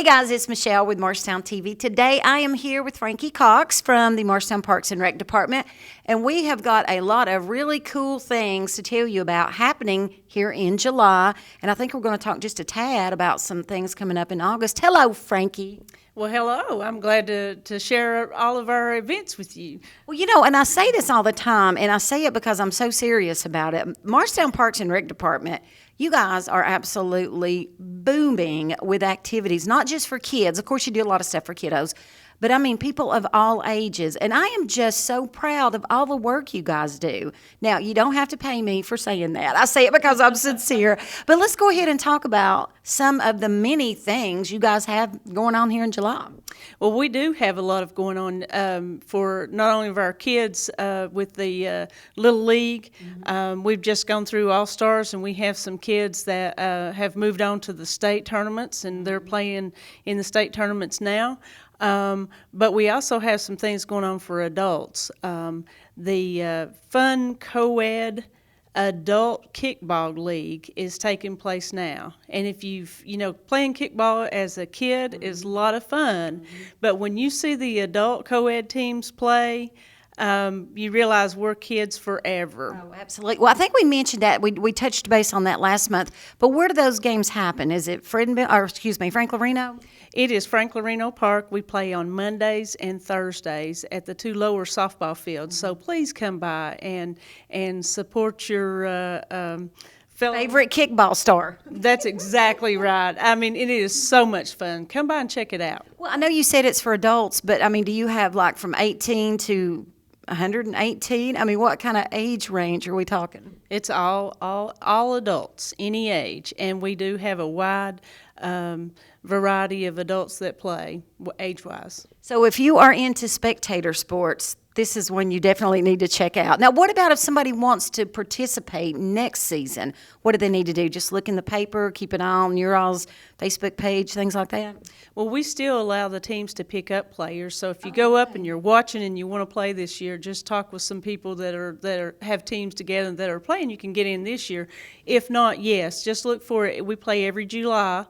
Hey guys, it's Michelle with Morristown TV. Today I am here with Frankie Cox from the Morristown Parks and Rec Department, and we have got a lot of really cool things to tell you about happening here in July. And I think we're going to talk just a tad about some things coming up in August. Hello, Frankie. Well, hello. I'm glad to share all of our events with you. Well, you know, and I say this all the time, and I say it because I'm so serious about it. Morristown Parks and Rec Department, you guys are absolutely booming with activities, not just for kids. Of course, you do a lot of stuff for kiddos, but I mean people of all ages. And I am just so proud of all the work you guys do. Now, you don't have to pay me for saying that. I say it because I'm sincere. But let's go ahead and talk about some of the many things you guys have going on here in July. Well, we do have a lot of going on for not only of our kids with the Little League. We've just gone through All-Stars, and we have some kids that have moved on to the state tournaments, and they're playing in the state tournaments now. But we also have some things going on for adults. The Fun Co-ed Adult Kickball League is taking place now. And if playing kickball as a kid is a lot of fun, but when you see the adult co-ed teams play, you realize we're kids forever. Oh, absolutely. Well, I think we mentioned that. We touched base on that last month. But where do those games happen? Is it Frank Lorino? It is Frank Lorino Park. We play on Mondays and Thursdays at the two lower softball fields. So please come by and support your fellow Favorite kickball star. That's exactly right. I mean, it is so much fun. Come by and check it out. Well, I know you said it's for adults, but I mean, do you have like from 18 to 118? I mean, what kind of age range are we talking? It's all adults, any age, and we do have a wide variety of adults that play age-wise. So if you are into spectator sports, this is one you definitely need to check out. Now, what about if somebody wants to participate next season? What do they need to do? Just look in the paper, keep an eye on your all's Facebook page, things like that? Well, we still allow the teams to pick up players. So if you go up and you're watching and you want to play this year, just talk with some people that have teams together that are playing. You can get in this year. If not, yes, just look for it. We play every July.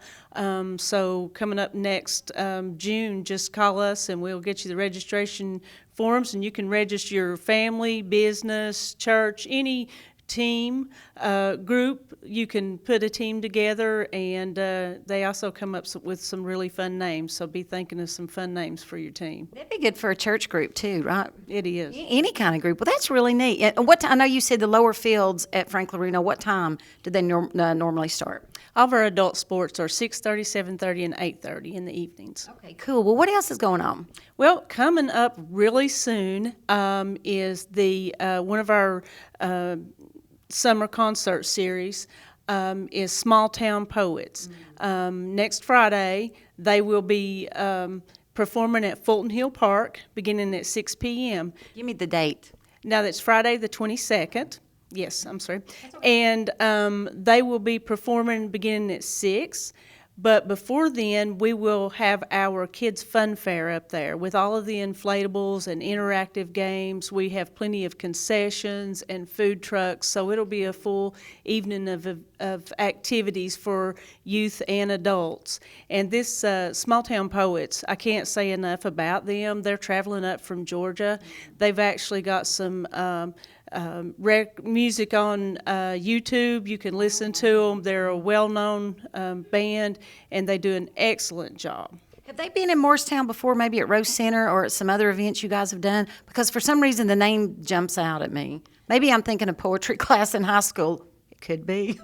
So coming up next June, just call us and we'll get you the registration forms, and you can register your family, business, church, any team, group. You can put a team together, and they also come up with some really fun names, so be thinking of some fun names for your team. That'd be good for a church group too, right? It is. Any kind of group. Well, that's really neat. And what I know you said the lower fields at Frank Lorino. What time do they normally start? All of our adult sports are 6:30, 7:30, and 8:30 in the evenings. Okay, cool. Well, what else is going on? Well, coming up really soon is the one of our summer concert series is Small Town Poets. Next Friday, they will be performing at Fulton Hill Park beginning at 6 p.m. Give me the date. Now, that's Friday the 22nd. Yes, I'm sorry. And they will be performing beginning at 6. But before then, we will have our Kids Fun Fair up there with all of the inflatables and interactive games. We have plenty of concessions and food trucks, so it'll be a full evening of activities for youth and adults. And this Small Town Poets, I can't say enough about them. They're traveling up from Georgia. They've actually got some music on YouTube. You can listen to them. They're a well-known band, and they do an excellent job. Have they been in Morristown before, maybe at Rose Center or at some other events you guys have done? Because for some reason the name jumps out at me. Maybe I'm thinking of poetry class in high school. It could be.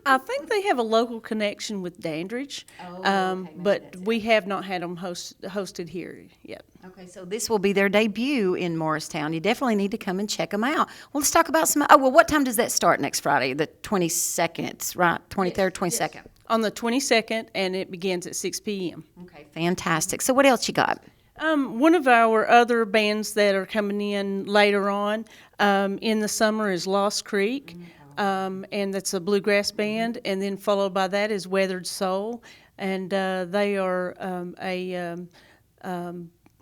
I think they have a local connection with Dandridge, but we have not had them hosted here yet. Okay, so this will be their debut in Morristown. You definitely need to come and check them out. Well, let's talk about some. Oh, well, what time does that start next Friday? The 22nd, right? 23rd, 22nd. Yes. On the 22nd, and it begins at 6 p.m. Okay, fantastic. So what else you got? One of our other bands that are coming in later on in the summer is Lost Creek, and that's a bluegrass band, and then followed by that is Weathered Soul, and they are a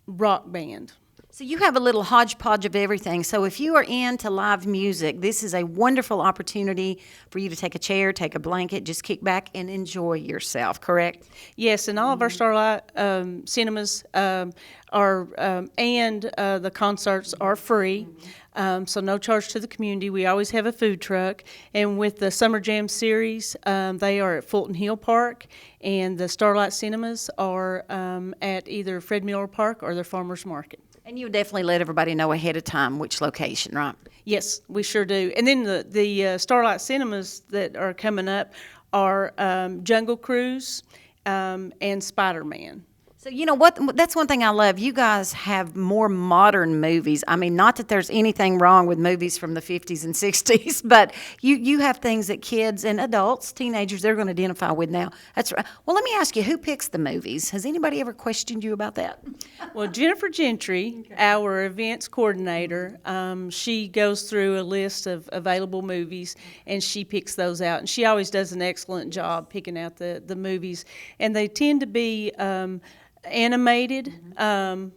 rock band. So you have a little hodgepodge of everything. So if you are into live music, this is a wonderful opportunity for you to take a chair, take a blanket, just kick back and enjoy yourself, correct? Yes, and all of our Starlight cinemas are, and the concerts are free, so no charge to the community. We always have a food truck, and with the Summer Jam series, they are at Fulton Hill Park, and the Starlight cinemas are at either Fred Miller Park or their Farmers Market. And you would definitely let everybody know ahead of time which location, right? Yes, we sure do. And then the Starlight cinemas that are coming up are Jungle Cruise and Spider-Man. So you know what? That's one thing I love. You guys have more modern movies. I mean, not that there's anything wrong with movies from the 50s and 60s, but you have things that kids and adults, teenagers, they're going to identify with now. That's right. Well, let me ask you, who picks the movies? Has anybody ever questioned you about that? Well, Jennifer Gentry, our events coordinator, she goes through a list of available movies and she picks those out. And she always does an excellent job picking out the movies. And they tend to be animated for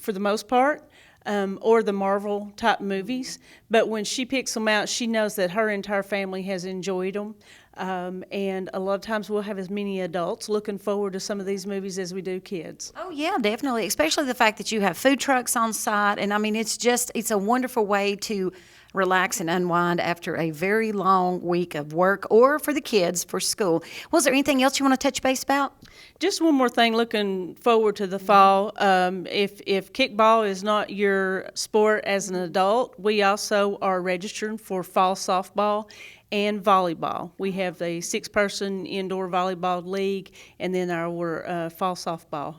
the most part, or the Marvel type movies. But when she picks them out, she knows that her entire family has enjoyed them. And a lot of times we'll have as many adults looking forward to some of these movies as we do kids. Oh, yeah, definitely, especially the fact that you have food trucks on site. And, I mean, it's a wonderful way to relax and unwind after a very long week of work, or for the kids for school. Was there anything else you want to touch base about? Just one more thing, looking forward to the fall. If kickball is not your sport as an adult, we also are registering for fall softball and volleyball. We have a 6-person indoor volleyball league, and then our fall softball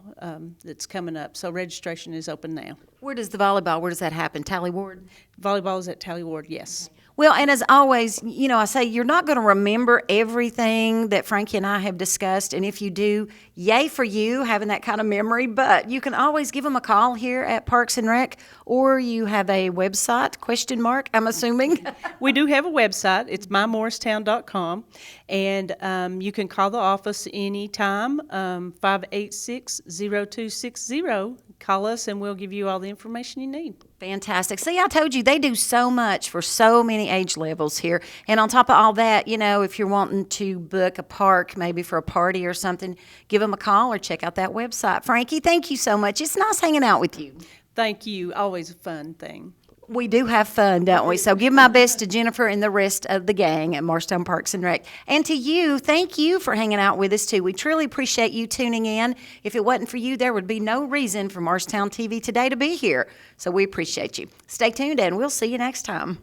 that's coming up. So registration is open now. Where does that happen? Tally Ward? Volleyball is at Tally Ward, yes. Well, and as always, you know, I say you're not going to remember everything that Frankie and I have discussed. And if you do, yay for you having that kind of memory. But you can always give them a call here at Parks and Rec, or you have a website, ? I'm assuming. We do have a website. It's mymorristown.com. And you can call the office anytime, 586-0260. Call us and we'll give you all the information you need. Fantastic. See, I told you they do so much for so many age levels here. And on top of all that, you know, if you're wanting to book a park, maybe for a party or something, give them a call or check out that website. Frankie, thank you so much. It's nice hanging out with you. Thank you. Always a fun thing. We do have fun, don't we? So give my best to Jennifer and the rest of the gang at Morristown Parks and Rec. And to you, thank you for hanging out with us, too. We truly appreciate you tuning in. If it wasn't for you, there would be no reason for Morristown TV Today to be here. So we appreciate you. Stay tuned, and we'll see you next time.